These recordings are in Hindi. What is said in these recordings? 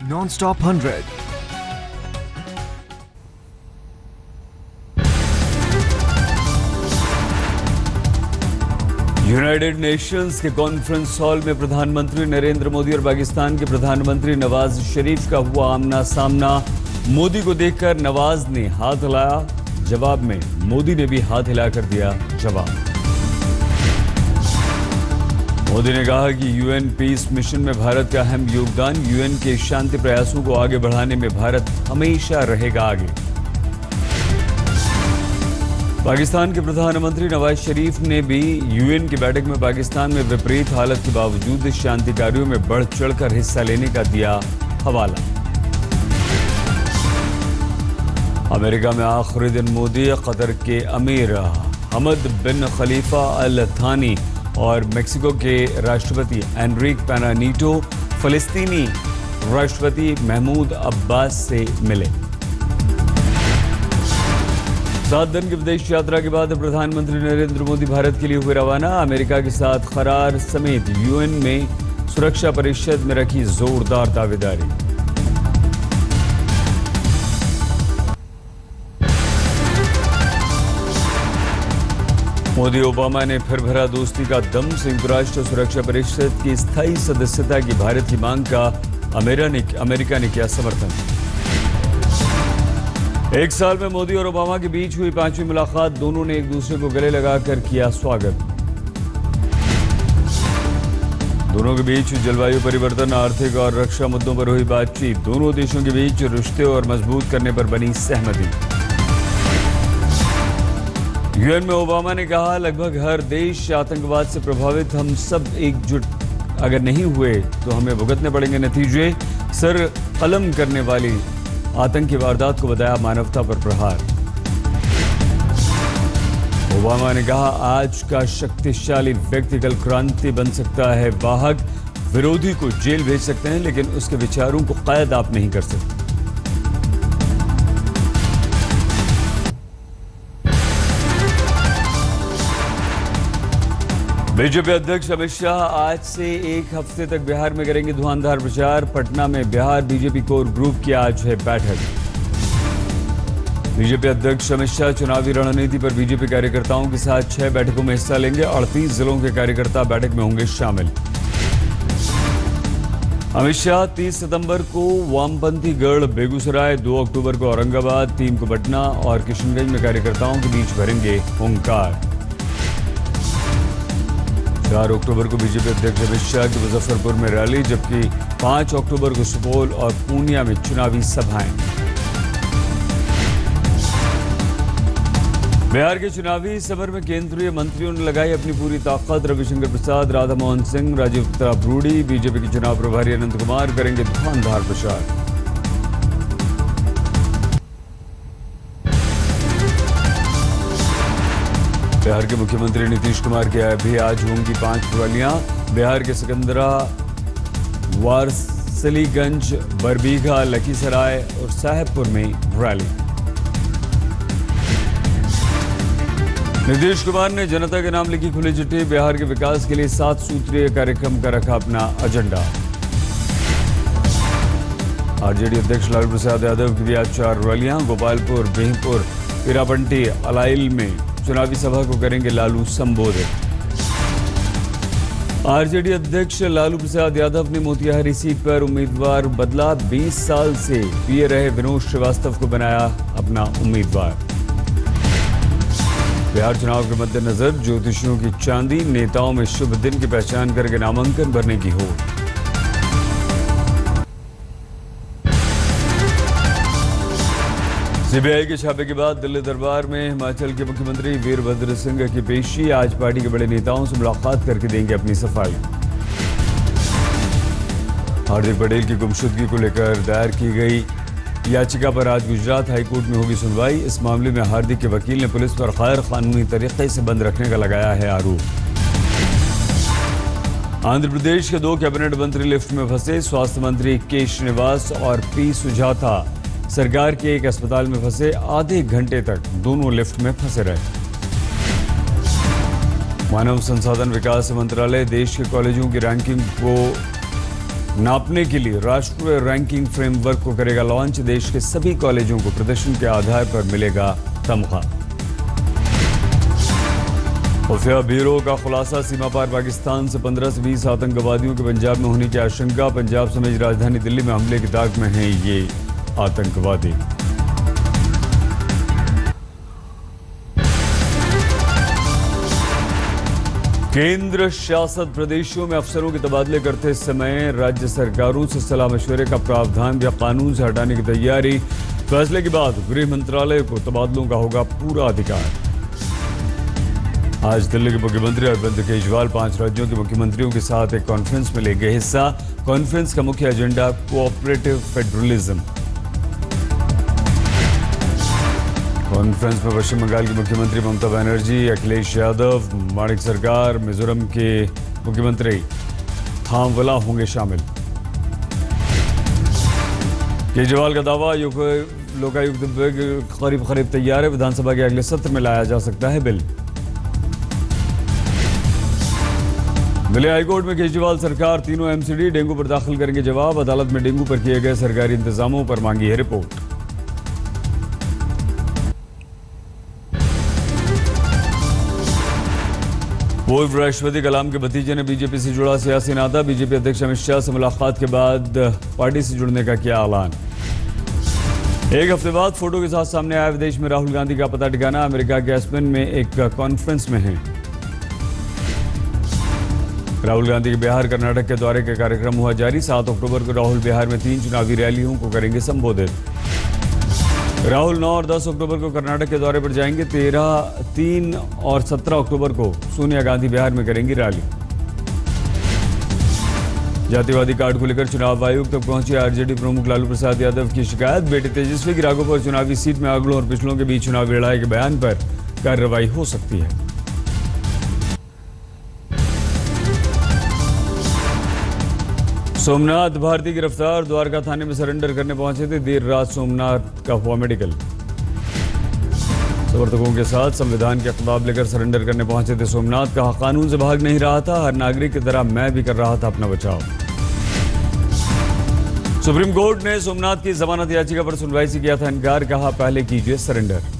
Non-stop 100. यूनाइटेड नेशंस के कॉन्फ्रेंस हॉल में प्रधानमंत्री नरेंद्र मोदी और पाकिस्तान के प्रधानमंत्री नवाज शरीफ का हुआ आमना सामना। मोदी को देखकर नवाज ने हाथ हिलाया, जवाब में मोदी ने भी हाथ हिलाकर दिया जवाब। मोदी ने कहा कि यूएन पीस मिशन में भारत का अहम योगदान, यूएन के शांति प्रयासों को आगे बढ़ाने में भारत हमेशा रहेगा आगे। पाकिस्तान के प्रधानमंत्री नवाज शरीफ ने भी यूएन की बैठक में पाकिस्तान में विपरीत हालत के बावजूद शांति कार्यों में बढ़ चढ़कर हिस्सा लेने का दिया हवाला। अमेरिका में आखिरी दिन मोदी कतर के अमीर हमद बिन खलीफा अल थानी और मेक्सिको के राष्ट्रपति एनरिक पेना नीटो फलस्तीनी राष्ट्रपति महमूद अब्बास से मिले। 7 दिन की विदेश यात्रा के बाद प्रधानमंत्री नरेंद्र मोदी भारत के लिए हुए रवाना। अमेरिका के साथ करार समेत यूएन में सुरक्षा परिषद में रखी जोरदार दावेदारी। मोदी ओबामा ने फिर भरा दोस्ती का दम। संयुक्त राष्ट्र सुरक्षा परिषद की स्थायी सदस्यता की भारत की मांग का अमेरिका ने किया समर्थन। एक साल में मोदी और ओबामा के बीच हुई 5वीं मुलाकात, दोनों ने एक दूसरे को गले लगाकर किया स्वागत। दोनों के बीच जलवायु परिवर्तन, आर्थिक और रक्षा मुद्दों पर हुई बातचीत। दोनों देशों के बीच रिश्ते और मजबूत करने पर बनी सहमति। यूएन में ओबामा ने कहा, लगभग हर देश आतंकवाद से प्रभावित, हम सब एकजुट अगर नहीं हुए तो हमें भुगतने पड़ेंगे नतीजे। सर कलम करने वाली आतंकी वारदात को बताया मानवता पर प्रहार। ओबामा ने कहा, आज का शक्तिशाली व्यक्ति कल क्रांति बन सकता है वाहक। विरोधी को जेल भेज सकते हैं लेकिन उसके विचारों को कैद आप नहीं कर सकते। बीजेपी अध्यक्ष अमित शाह आज से एक हफ्ते तक बिहार में करेंगे धुआंधार प्रचार। पटना में बिहार बीजेपी कोर ग्रुप की आज है बैठक। बीजेपी अध्यक्ष अमित शाह चुनावी रणनीति पर बीजेपी कार्यकर्ताओं के साथ 6 बैठकों में हिस्सा लेंगे। 38 जिलों के कार्यकर्ता बैठक में होंगे शामिल। अमित शाह 30 सितंबर को वामपंथी गढ़ बेगूसराय, 2 अक्टूबर को औरंगाबाद, 3 को पटना और किशनगंज में कार्यकर्ताओं के बीच भरेंगे हुंकार। 4 अक्टूबर को बीजेपी अध्यक्ष अमित शाह की मुजफ्फरपुर में रैली, जबकि 5 अक्टूबर को सुपौल और पूर्णिया में चुनावी सभाएं। बिहार के चुनावी समर में केंद्रीय मंत्रियों ने लगाई अपनी पूरी ताकत। रविशंकर प्रसाद, राधा मोहन सिंह, राजीव प्रताप रूडी, बीजेपी के चुनाव प्रभारी अनंत कुमार करेंगे धुआंधार प्रचार। बिहार के मुख्यमंत्री नीतीश कुमार की भी आज होंगी 5 रैलियां। बिहार के सिकंदरा, वारसलीगंज, बरबीघा, लखीसराय और साहेबपुर में रैली। नीतीश कुमार ने जनता के नाम लिखी खुली चिट्ठी। बिहार के विकास के लिए 7 सूत्रीय कार्यक्रम का रखा अपना एजेंडा। आरजेडी अध्यक्ष लालू प्रसाद यादव की भी आज 4 रैलियां। गोपालपुर, बिहपुर, पीरापंटी, अलाइल में चुनावी सभा को करेंगे लालू संबोधित। आरजेडी अध्यक्ष लालू प्रसाद यादव ने मोतिहारी सीट पर उम्मीदवार बदला। 20 साल से पिए रहे विनोद श्रीवास्तव को बनाया अपना उम्मीदवार। बिहार चुनाव के मद्देनजर ज्योतिषियों की चांदी, नेताओं में शुभ दिन की पहचान करके नामांकन भरने की होड़। सीबीआई के छापे के बाद दिल्ली दरबार में हिमाचल के मुख्यमंत्री वीरभद्र सिंह की पेशी। आज पार्टी के बड़े नेताओं से मुलाकात करके देंगे अपनी सफाई। हार्दिक पटेल की गुमशुदगी को लेकर दायर की गई याचिका पर आज गुजरात हाईकोर्ट में होगी सुनवाई। इस मामले में हार्दिक के वकील ने पुलिस पर गैर कानूनी तरीके से बंद रखने का लगाया है आरोप। आंध्र प्रदेश के 2 कैबिनेट मंत्री लिफ्ट में फंसे। स्वास्थ्य मंत्री के श्रीनिवास और पी सुजाता सरकार के एक अस्पताल में फंसे। आधे घंटे तक दोनों लिफ्ट में फंसे रहे। मानव संसाधन विकास मंत्रालय देश के कॉलेजों की रैंकिंग को नापने के लिए राष्ट्रीय रैंकिंग फ्रेमवर्क को करेगा लॉन्च। देश के सभी कॉलेजों को प्रदर्शन के आधार पर मिलेगा तनख्वाह। खुफिया ब्यूरो का खुलासा, सीमा पार पाकिस्तान से 15 से 20 आतंकवादियों के पंजाब में होने की आशंका। पंजाब समेत राजधानी दिल्ली में हमले की ताक में हैं ये आतंकवादी। केंद्र शासित प्रदेशों में अफसरों के तबादले करते समय राज्य सरकारों से सलाह मशवरे का प्रावधान या कानून से हटाने की तैयारी। फैसले के बाद गृह मंत्रालय को तबादलों का होगा पूरा अधिकार। आज दिल्ली के मुख्यमंत्री अरविंद केजरीवाल 5 राज्यों के मुख्यमंत्रियों के साथ एक कॉन्फ्रेंस में लेंगे हिस्सा। कॉन्फ्रेंस का मुख्य एजेंडा कोऑपरेटिव फेडरलिज्म। कॉन्फ्रेंस में पश्चिम बंगाल की मुख्यमंत्री ममता बनर्जी, अखिलेश यादव, माणिक सरकार, मिजोरम के मुख्यमंत्री थामवला होंगे शामिल। केजरीवाल का दावा, लोकायुक्त करीब तैयार है। विधानसभा के अगले सत्र में लाया जा सकता है बिल। दिल्ली हाईकोर्ट में केजरीवाल सरकार तीनों एमसीडी डेंगू पर दाखिल करेंगे जवाब। अदालत में डेंगू पर किए गए सरकारी इंतजामों पर मांगी है रिपोर्ट। पूर्व राष्ट्रपति कलाम के भतीजे ने बीजेपी से जुड़ा सियासी नाता। बीजेपी अध्यक्ष अमित शाह से मुलाकात के बाद पार्टी से जुड़ने का किया ऐलान। एक हफ्ते बाद फोटो के साथ सामने आया विदेश में राहुल गांधी का पता ठिकाना। अमेरिका के एस्पेन में एक कॉन्फ्रेंस में है। राहुल गांधी के बिहार कर्नाटक के दौरे का कार्यक्रम हुआ जारी। 7 अक्टूबर को राहुल बिहार में 3 चुनावी रैलियों को करेंगे संबोधित। राहुल 9 और 10 अक्टूबर को कर्नाटक के दौरे पर जाएंगे। 3 और 17 अक्टूबर को सोनिया गांधी बिहार में करेंगी रैली। जातिवादी कार्ड को लेकर चुनाव आयोग तक पहुंची आरजेडी प्रमुख लालू प्रसाद यादव की शिकायत। बेटे तेजस्वी की राघोपुर चुनावी सीट में अगड़ों और पिछड़ों के बीच चुनावी लड़ाई के बयान पर कार्रवाई हो सकती है। सोमनाथ भारती गिरफ्तार, द्वारका थाने में सरेंडर करने पहुंचे थे। देर रात सोमनाथ का हुआ मेडिकल। समर्थकों के साथ संविधान के खिताब लेकर सरेंडर करने पहुंचे थे सोमनाथ। कहा, कानून से भाग नहीं रहा था, हर नागरिक की तरह मैं भी कर रहा था अपना बचाव। सुप्रीम कोर्ट ने सोमनाथ की जमानत याचिका पर सुनवाई से किया था इनकार। कहा, पहले कीजिए सरेंडर।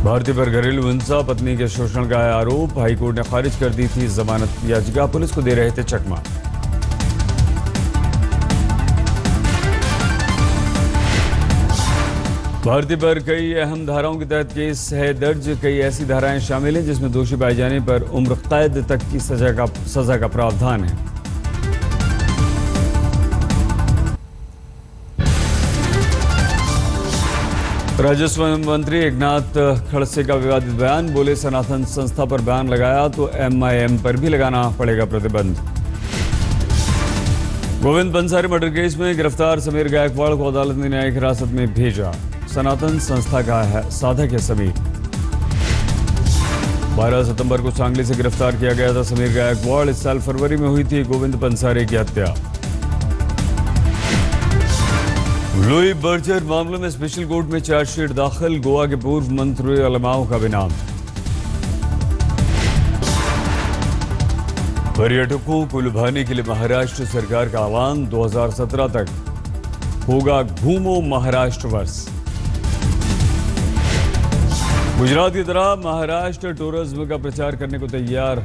भारती पर घरेलू हिंसा, पत्नी के शोषण का आरोप। हाईकोर्ट ने खारिज कर दी थी जमानत याचिका। पुलिस को दे रहे थे चकमा। भारती पर कई अहम धाराओं के तहत केस है दर्ज। कई ऐसी धाराएं शामिल हैं जिसमें दोषी पाए जाने पर उम्र कैद तक की सजा का प्रावधान है। राजस्व मंत्री एकनाथ खड़से का विवादित बयान। बोले, सनातन संस्था पर बैन लगाया तो एमआईएम पर भी लगाना पड़ेगा प्रतिबंध। गोविंद बंसारी मर्डर केस में गिरफ्तार समीर गायकवाड़ को अदालत ने न्यायिक हिरासत में भेजा। सनातन संस्था का साधक है समीर। 12 सितंबर को सांगली से गिरफ्तार किया गया था समीर गायकवाड़। इस साल फरवरी में हुई थी गोविंद बंसारी की हत्या। लुई बर्जर मामले में स्पेशल कोर्ट में चार्जशीट दाखिल। गोवा के पूर्व मंत्री अलमाओं का भी नाम। पर्यटकों को लुभाने के लिए महाराष्ट्र सरकार का ऐलान। 2017 तक होगा घूमो महाराष्ट्र वर्ष। गुजरात की तरह महाराष्ट्र टूरिज्म का प्रचार करने को तैयार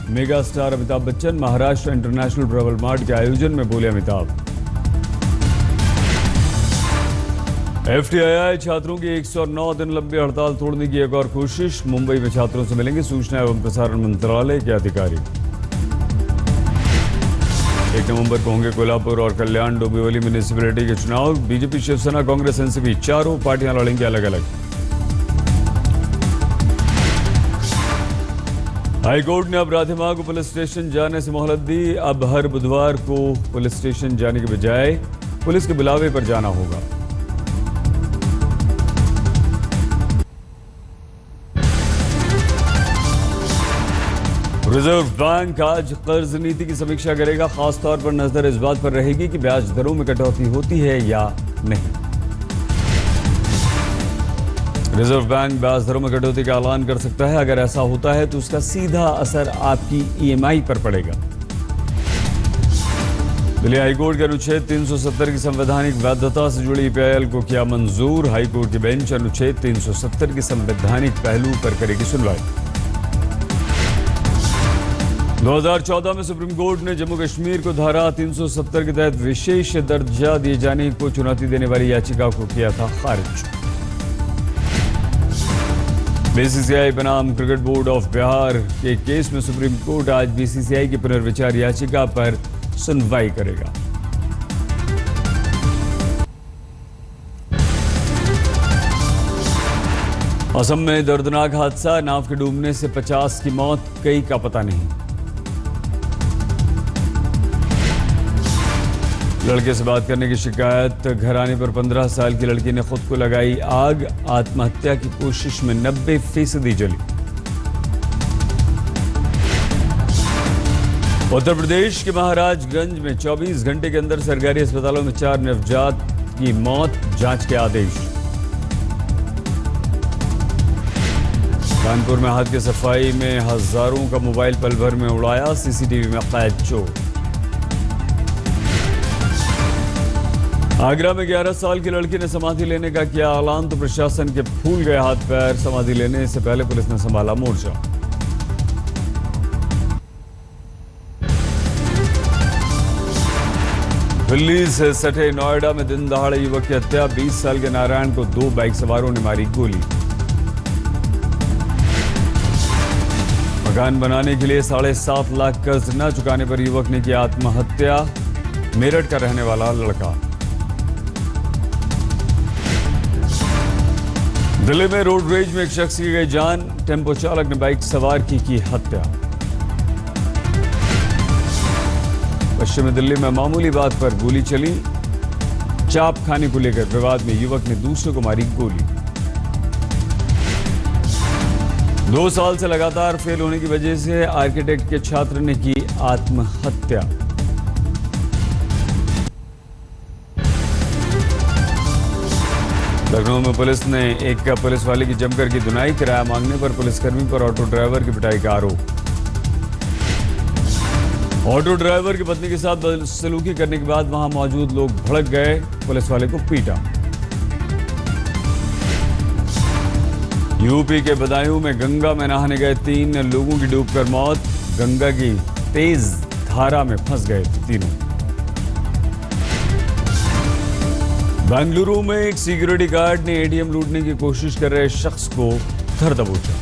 mega star Amitabh Bachchan. Maharashtra international travel mart के आयोजन में बोले अमिताभ। एफटीआई छात्रों की 109 दिन लंबी हड़ताल तोड़ने की एक और कोशिश। मुंबई में छात्रों से मिलेंगे सूचना एवं प्रसारण मंत्रालय के अधिकारी। 1 नवंबर को होंगे कोल्हापुर और कल्याण डोंबिवली म्यूनिसिपैलिटी के चुनाव। बीजेपी, शिवसेना, कांग्रेस, एनसीपी चारों पार्टियां लड़ेंगी अलग अलग। हाईकोर्ट ने अब राधिमा को पुलिस स्टेशन जाने से मोहलत दी। अब हर बुधवार को पुलिस स्टेशन जाने के बजाय पुलिस के बुलावे पर जाना होगा। रिजर्व बैंक आज कर्ज नीति की समीक्षा करेगा। खासतौर पर नजर इस बात पर रहेगी कि ब्याज दरों में कटौती होती है या नहीं। रिजर्व बैंक ब्याज दरों में कटौती का ऐलान कर सकता है। अगर ऐसा होता है तो उसका सीधा असर आपकी ईएमआई पर पड़ेगा। दिल्ली हाईकोर्ट के अनुच्छेद 370 की संवैधानिक वैधता से जुड़ी पीआईएल को किया मंजूर। हाईकोर्ट की बेंच अनुच्छेद 370 की संवैधानिक पहलू पर करेगी सुनवाई। 2014 में सुप्रीम कोर्ट ने जम्मू कश्मीर को धारा 370 के तहत विशेष दर्जा दिए जाने को चुनौती देने वाली याचिका को किया था खारिज। बीसीसीआई बनाम क्रिकेट बोर्ड ऑफ बिहार के केस में सुप्रीम कोर्ट आज बीसीसीआई की पुनर्विचार याचिका पर सुनवाई करेगा। असम में दर्दनाक हादसा, नाव के डूबने से 50 की मौत, कई का पता नहीं। लड़के से बात करने की शिकायत, घर आने पर 15 साल की लड़की ने खुद को लगाई आग। आत्महत्या की कोशिश में 90% जली। उत्तर प्रदेश के महाराजगंज में 24 घंटे के अंदर सरकारी अस्पतालों में 4 नवजात की मौत, जांच के आदेश। कानपुर में हाथ की सफाई में हजारों का मोबाइल पल भर में उड़ाया, सीसीटीवी में कैद चोर। आगरा में 11 साल की लड़की ने समाधि लेने का किया ऐलान तो प्रशासन के फूल गए हाथ पैर। समाधि लेने से पहले पुलिस ने संभाला मोर्चा। दिल्ली से सटे नोएडा में दिन दहाड़े युवक की हत्या, 20 साल के नारायण को 2 बाइक सवारों ने मारी गोली। मकान बनाने के लिए 7.5 लाख कर्ज न चुकाने पर युवक ने की आत्महत्या, मेरठ का रहने वाला लड़का। दिल्ली में रोड रेज में एक शख्स की गई जान, टेम्पो चालक ने बाइक सवार की हत्या। पश्चिमी दिल्ली में मामूली बात पर गोली चली, चाप खाने को लेकर विवाद में युवक ने दूसरे को मारी गोली। 2 साल से लगातार फेल होने की वजह से आर्किटेक्ट के छात्र ने की आत्महत्या। लखनऊ में पुलिस ने एक पुलिस वाले की जमकर की धुनाई, किराया मांगने पर पुलिसकर्मी पर ऑटो ड्राइवर की पिटाई का आरोप। ऑटो ड्राइवर की पत्नी के साथ बदसलूकी करने के बाद वहां मौजूद लोग भड़क गए, पुलिस वाले को पीटा। यूपी के बदायूं में गंगा में नहाने गए 3 लोगों की डूबकर मौत, गंगा की तेज धारा में फंस गए तीनों। बेंगलुरु में एक सिक्योरिटी गार्ड ने एटीएम लूटने की कोशिश कर रहे शख्स को धर दबोचा।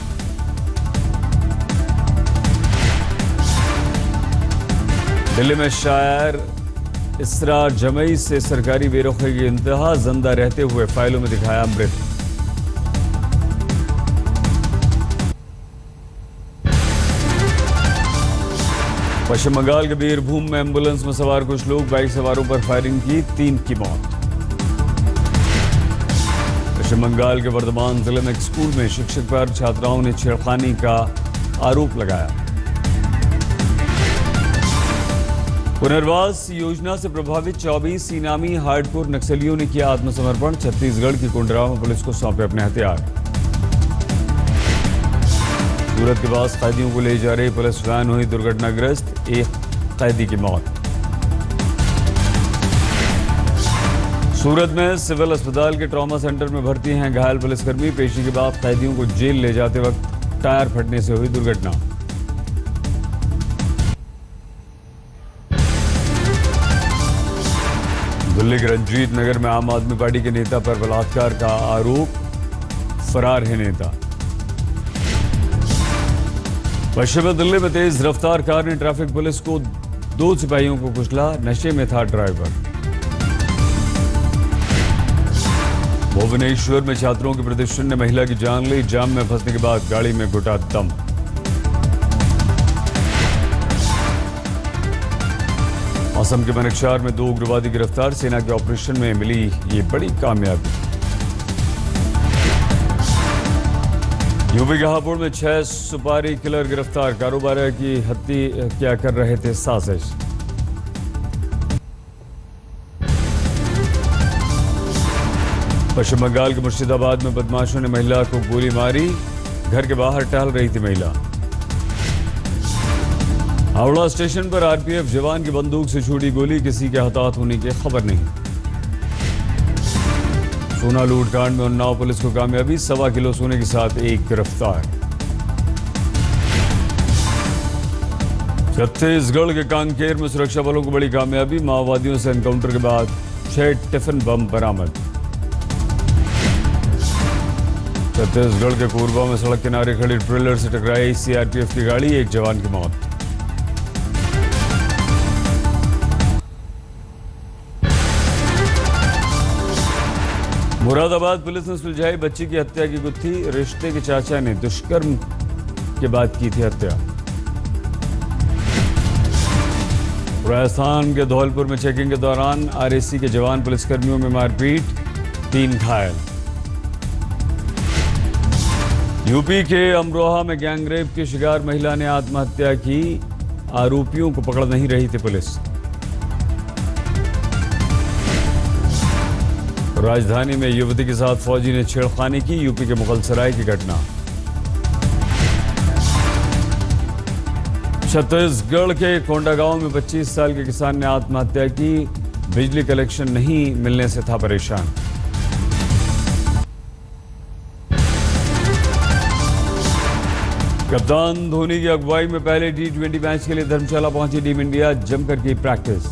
दिल्ली में शायर इसरा जमई से सरकारी बेरुखी की इंतहा, जिंदा रहते हुए फाइलों में दिखाया मृत। पश्चिम बंगाल के बीरभूम में एम्बुलेंस में सवार कुछ लोग बाइक सवारों पर फायरिंग की, 3 की मौत। पश्चिम बंगाल के वर्धमान जिले में एक स्कूल में शिक्षक पर छात्राओं ने छेड़खानी का आरोप लगाया। पुनर्वास योजना से प्रभावित 24 इनामी हार्डकोर नक्सलियों ने किया आत्मसमर्पण, छत्तीसगढ़ की कुंडरा में पुलिस को सौंपे अपने हथियार। सूरत के पास कैदियों को ले जा रही पुलिस वैन हुई दुर्घटनाग्रस्त, 1 कैदी की मौत। सूरत में सिविल अस्पताल के ट्रॉमा सेंटर में भर्ती हैं घायल पुलिसकर्मी, पेशी के बाद कैदियों को जेल ले जाते वक्त टायर फटने से हुई दुर्घटना। दिल्ली के रंजीत नगर में आम आदमी पार्टी के नेता पर बलात्कार का आरोप, फरार है नेता। पश्चिमी दिल्ली में तेज रफ्तार कार ने ट्रैफिक पुलिस को 2 सिपाहियों को कुचला, नशे में था ड्राइवर। भुवनेश्वर में छात्रों के प्रदर्शन ने महिला की जान ली, जाम में फंसने के बाद गाड़ी में घुटा दम। असम के मनकशार में 2 उग्रवादी गिरफ्तार, सेना के ऑपरेशन में मिली ये बड़ी कामयाबी। यूपी के हापुड़ में 6 सुपारी किलर गिरफ्तार, कारोबार की हत्या कर रहे थे साजिश। पश्चिम बंगाल के मुर्शिदाबाद में बदमाशों ने महिला को गोली मारी। घर के बाहर टहल रही थी महिला। हावड़ा स्टेशन पर आरपीएफ जवान की बंदूक से छूटी गोली, किसी के हताहत होने की खबर नहीं। सोना लूट कांड में उन्नाव पुलिस को कामयाबी, 1.25 किलो सोने के साथ एक गिरफ्तार। छत्तीसगढ़ के कांकेर में सुरक्षा बलों को बड़ी कामयाबी, माओवादियों से एनकाउंटर के बाद 6 टिफिन बम बरामद। छत्तीसगढ़ के कोरबा में सड़क किनारे खड़ी ट्रेलर से टकराई सीआरपीएफ की गाड़ी, एक जवान की मौत। मुरादाबाद पुलिस ने सुलझाई बच्ची की हत्या की गुत्थी, रिश्ते के चाचा ने दुष्कर्म के बाद की थी हत्या। राजस्थान के धौलपुर में चेकिंग के दौरान आरएसी के जवान पुलिसकर्मियों में मारपीट, 3 घायल। यूपी के अमरोहा में गैंगरेप की शिकार महिला ने आत्महत्या की, आरोपियों को पकड़ नहीं रही थी पुलिस। राजधानी में युवती के साथ फौजी ने छेड़खानी की, यूपी के मुगलसराय की घटना। छत्तीसगढ़ के कोंडागांव में 25 साल के किसान ने आत्महत्या की, बिजली कनेक्शन नहीं मिलने से था परेशान। कप्तान धोनी की अगुवाई में पहले T20 मैच के लिए धर्मशाला पहुंची टीम इंडिया, जमकर की प्रैक्टिस।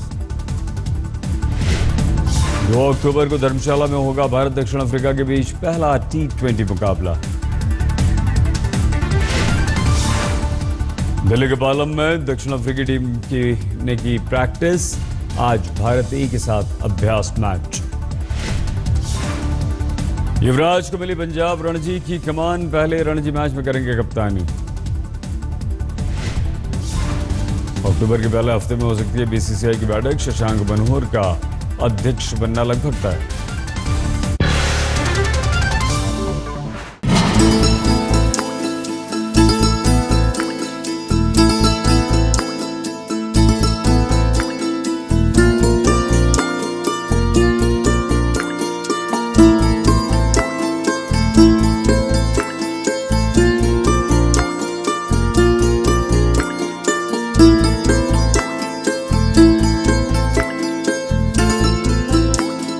2 अक्टूबर को धर्मशाला में होगा भारत दक्षिण अफ्रीका के बीच पहला T20 मुकाबला। दिल्ली के पालम में दक्षिण अफ्रीकी टीम ने की प्रैक्टिस, आज भारत ए के साथ अभ्यास मैच। युवराज को मिली पंजाब रणजी की कमान, पहले रणजी मैच में करेंगे कप्तानी। अक्टूबर के पहले हफ्ते में हो सकती है बीसीसीआई की बैठक, शशांक मनोहर का अध्यक्ष बनना लगभग तय।